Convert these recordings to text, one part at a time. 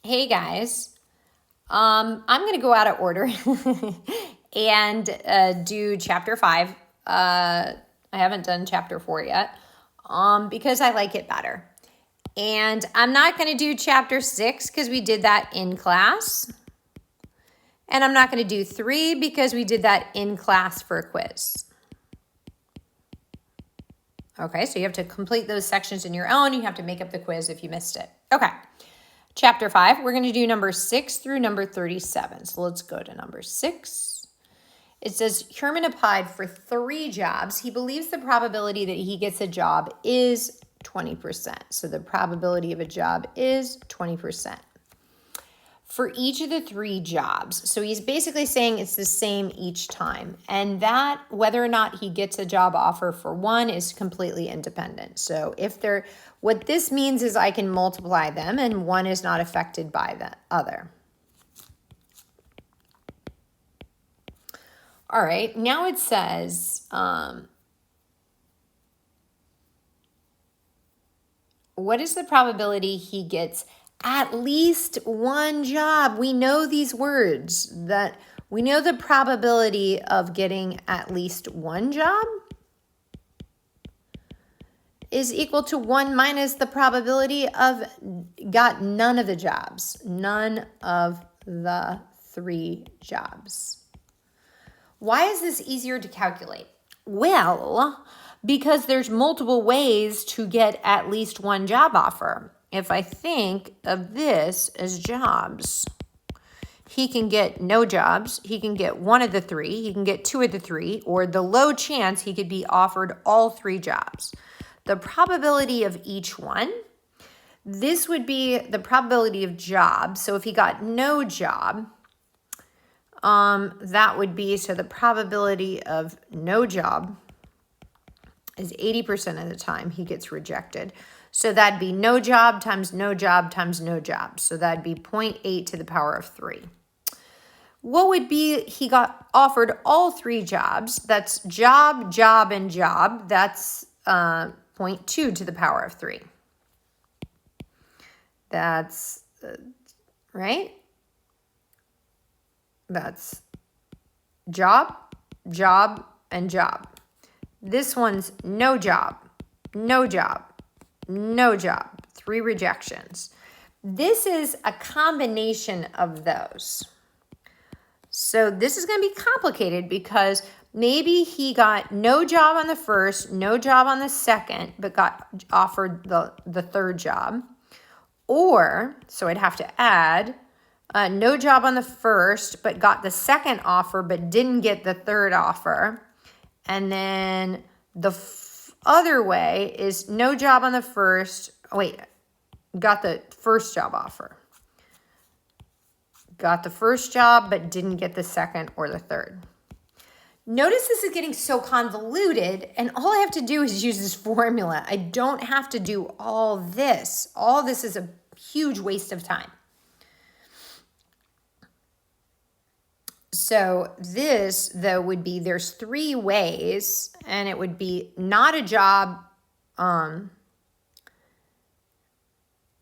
Hey guys, I'm going to go out of order and do chapter 5. I haven't done chapter 4 yet because I like it better. And I'm not going to do chapter 6 because we did that in class. And I'm not going to do 3 because we did that in class for a quiz. Okay, so you have to complete those sections in your own. You have to make up the quiz if you missed it. Okay. Chapter 5, we're going to do number 6 through number 37. So let's go to number 6. It says, Herman applied for 3 jobs. He believes the probability that he gets a job is 20%. So the probability of a job is 20% for each of the 3 jobs. So he's basically saying it's the same each time. And that, whether or not he gets a job offer for one, is completely independent. So what this means is I can multiply them and one is not affected by the other. All right, now it says, what is the probability he gets at least one job? We know these words, that we know the probability of getting at least one job is equal to 1 minus the probability of got none of the jobs, none of the 3 jobs. Why is this easier to calculate? Well, because there's multiple ways to get at least one job offer. If I think of this as jobs, he can get no jobs, he can get 1 of the 3, he can get 2 of the 3, or the low chance he could be offered all 3 jobs. The probability of each one, this would be the probability of jobs. So if he got no job, that would be, so the probability of no job is 80% of the time he gets rejected. So that'd be no job times no job times no job. So that'd be 0.8 to the power of 3. What would be, he got offered all 3 jobs. That's job, job, and job. That's 0.2 to the power of 3. That's, right? That's job, job, and job. This one's no job, no job, no job, 3 rejections. This is a combination of those. So this is going to be complicated because maybe he got no job on the first, no job on the second, but got offered the 3rd job. Or, so I'd have to add, no job on the first, but got the 2nd offer, but didn't get the 3rd offer. And then the other way is no job on the first, got the 1st job offer. Got the 1st job, but didn't get the 2nd or the 3rd. Notice this is getting so convoluted, and all I have to do is use this formula. I don't have to do all this. All this is a huge waste of time. So this, though, would be, there's 3 ways, and it would be not a job,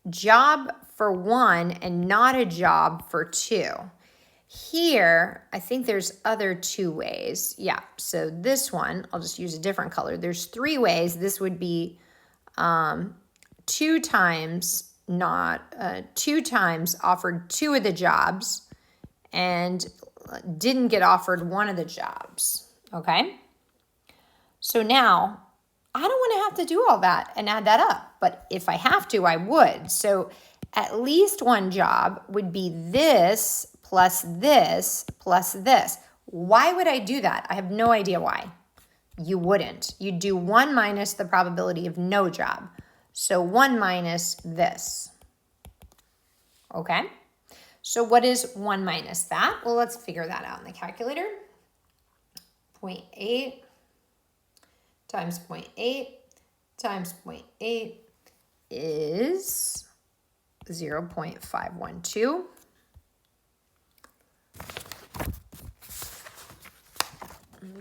job for 1 and not a job for 2. Here, I think there's other 2 ways. Yeah, so this one, I'll just use a different color. There's 3 ways. This would be 2 times offered 2 of the jobs and didn't get offered 1 of the jobs, okay? So now, I don't want to have to do all that and add that up, but if I have to, I would. So at least 1 job would be this plus this plus this. Why would I do that? I have no idea why. You wouldn't. You'd do 1 minus the probability of no job. So 1 minus this, okay? So what is 1 minus that? Well, let's figure that out in the calculator. 0.8 times 0.8 times 0.8 is 0.512.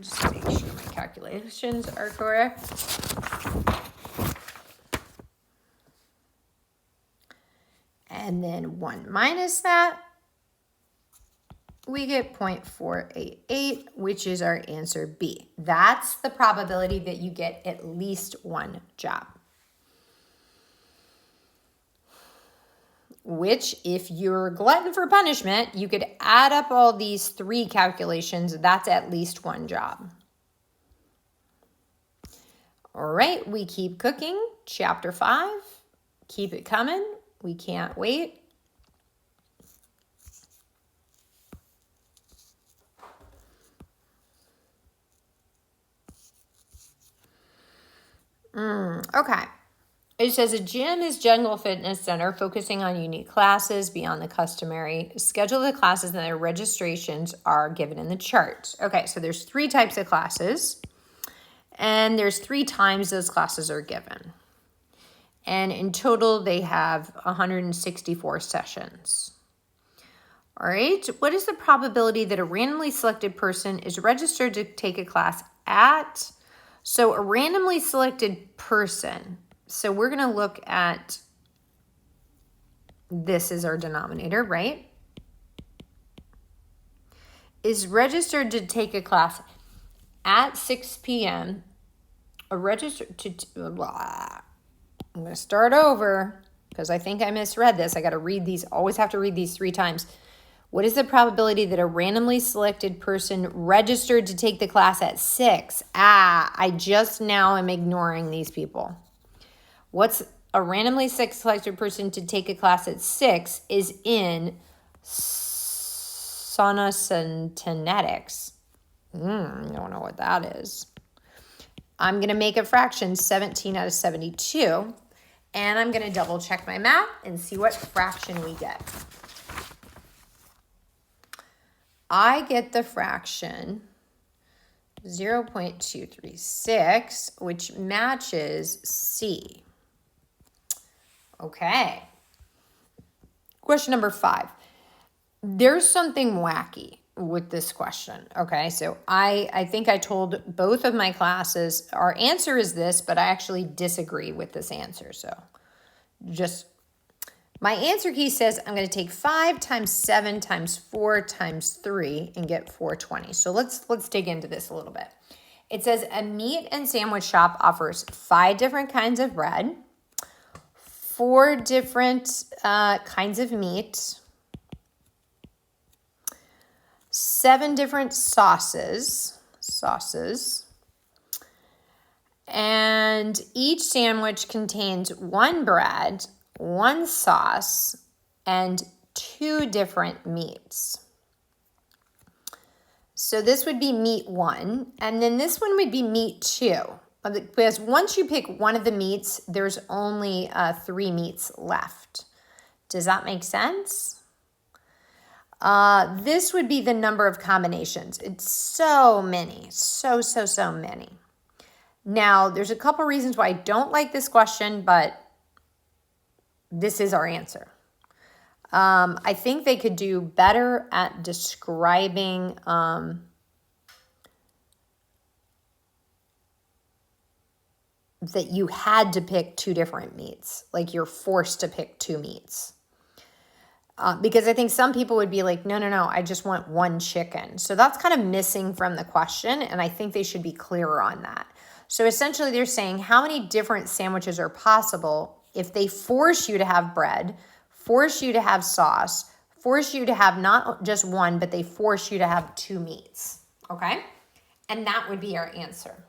Just make sure my calculations are correct. And then 1 minus that, we get 0.488, which is our answer B. That's the probability that you get at least one job. Which, if you're a glutton for punishment, you could add up all these 3 calculations. That's at least one job. All right, we keep cooking. Chapter 5. Keep it coming. We can't wait. Okay. It says a gym is general fitness center focusing on unique classes beyond the customary. Schedule of the classes and their registrations are given in the chart. Okay, so there's 3 types of classes, and there's 3 times those classes are given. And in total, they have 164 sessions. All right, what is the probability that a randomly selected person is registered to take a class at? So a randomly selected person, so we're going to look at, this is our denominator, right? Is registered to take a class at 6 p.m. I'm going to start over because I think I misread this. I got to read these, always have to read these 3 times. What is the probability that a randomly selected person registered to take the class at 6? I just now am ignoring these people. What's a randomly selected person to take a class at 6 is in sonocynetics. I don't know what that is. I'm going to make a fraction 17 out of 72, and I'm going to double check my math and see what fraction we get. I get the fraction 0.236, which matches C. Okay. Question number 5. There's something wacky with this question. Okay, so I think I told both of my classes our answer is this, but I actually disagree with this answer. So just my answer key says I'm going to take 5 times 7 times 4 times 3 and get 420. So let's dig into this a little bit. It says a meat and sandwich shop offers 5 different kinds of bread, 4 different kinds of meat, 7 different sauces, and each sandwich contains 1 bread, 1 sauce, and 2 different meats. So this would be meat 1, and then this one would be meat 2. Because once you pick one of the meats, there's only 3 meats left. Does that make sense? This would be the number of combinations. It's so many, so many. Now, there's a couple reasons why I don't like this question, but this is our answer. I think they could do better at describing that you had to pick 2 different meats, like you're forced to pick 2 meats. Because I think some people would be like, no, I just want 1 chicken. So that's kind of missing from the question, and I think they should be clearer on that. So essentially they're saying how many different sandwiches are possible if they force you to have bread, force you to have sauce, force you to have not just 1, but they force you to have 2 meats, okay? And that would be our answer.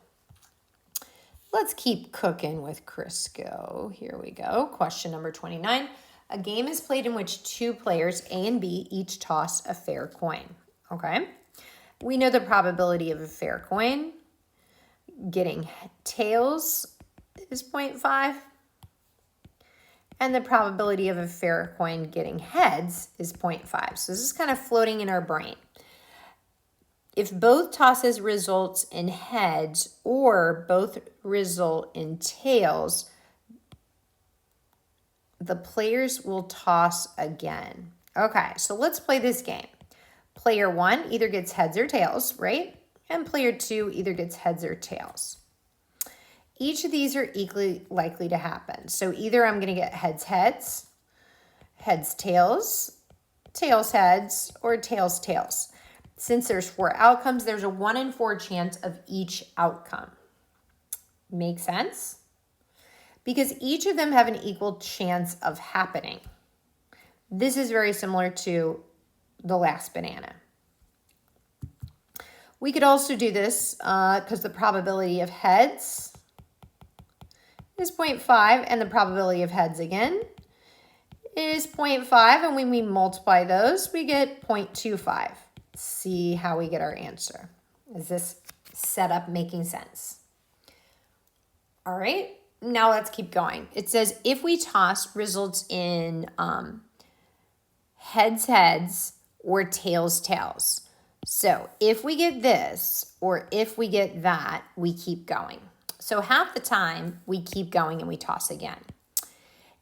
Let's keep cooking with Crisco. Here we go. Question number 29. A game is played in which 2 players, A and B, each toss a fair coin. Okay. We know the probability of a fair coin. Getting tails is 0.5. And the probability of a fair coin getting heads is 0.5. So this is kind of floating in our brain. If both tosses results in heads or both result in tails, the players will toss again. Okay, so let's play this game. Player 1 either gets heads or tails, right? And player 2 either gets heads or tails. Each of these are equally likely to happen. So either I'm going to get heads, heads, tails, tails, heads, or tails, tails. Since there's 4 outcomes, there's a 1 in 4 chance of each outcome. Make sense? Because each of them have an equal chance of happening. This is very similar to the last banana. We could also do this because the probability of heads is 0.5 and the probability of heads again is 0.5, and when we multiply those, we get 0.25. See how we get our answer. Is this setup making sense? All right, now let's keep going. It says if we toss results in heads, heads, or tails, tails. So if we get this or if we get that, we keep going. So half the time we keep going and we toss again.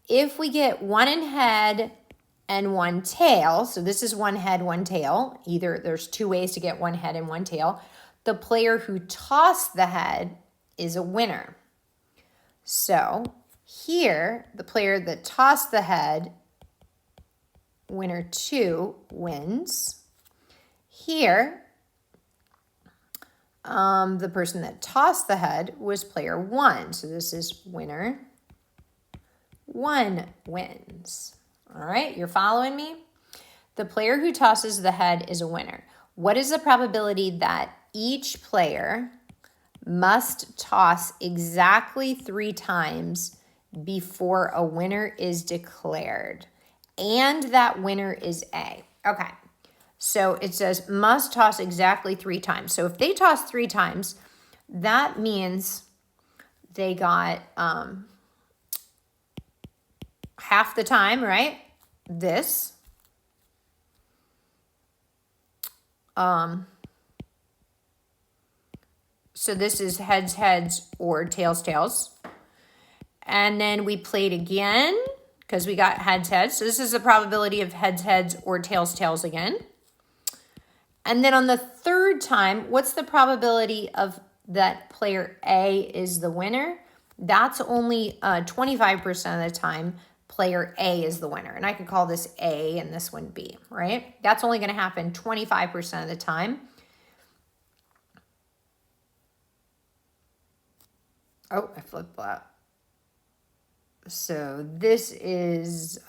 If we get 1 in head and 1 tail, so this is 1 head, 1 tail. Either there's 2 ways to get 1 head and 1 tail. The player who tossed the head is a winner. So here, the player that tossed the head, winner 2, wins. Here, the person that tossed the head was player 1. So this is winner 1 wins. All right, you're following me? The player who tosses the head is a winner. What is the probability that each player must toss exactly 3 times before a winner is declared? And that winner is A. Okay, so it says must toss exactly 3 times. So if they toss 3 times, that means they got half the time, right? This. So this is heads, heads, or tails, tails. And then we played again because we got heads, heads. So this is the probability of heads, heads, or tails, tails again. And then on the 3rd time, what's the probability of that player A is the winner? That's only 25% of the time player A is the winner. And I could call this A and this one B, right? That's only going to happen 25% of the time. Oh, I flipped that. So this is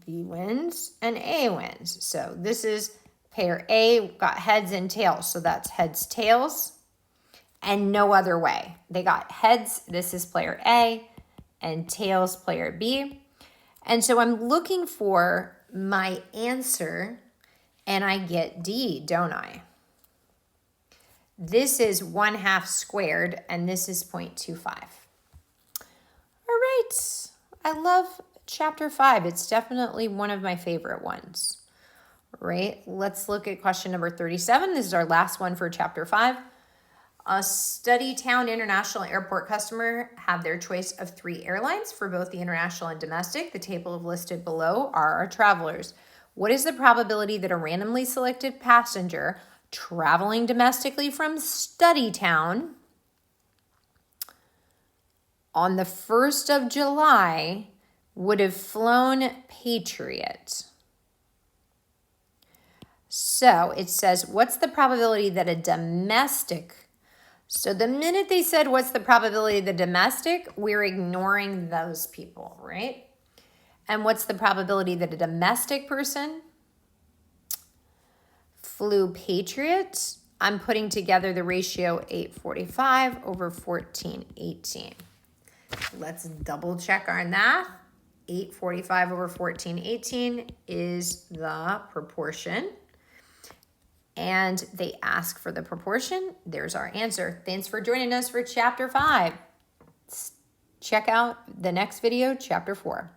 B wins and A wins. So this is pair A got heads and tails. So that's heads, tails, and no other way. They got heads, this is player A, and tails, player B. And so I'm looking for my answer, and I get D, don't I? This is 1/2 squared, and this is 0.25. All right, I love chapter 5. It's definitely one of my favorite ones, right? Let's look at question number 37. This is our last one for chapter 5. A Studytown International Airport customer had their choice of 3 airlines for both the international and domestic. The table listed below are our travelers. What is the probability that a randomly selected passenger traveling domestically from Studytown on the 1st of July would have flown Patriot? So it says, what's the probability that a domestic... So the minute they said, what's the probability of the domestic, we're ignoring those people, right? And what's the probability that a domestic person flew Patriot? I'm putting together the ratio 845 over 1418. Let's double check our math. 845 over 1418 is the proportion. And they ask for the proportion. There's our answer. Thanks for joining us for chapter 5. Check out the next video, chapter 4.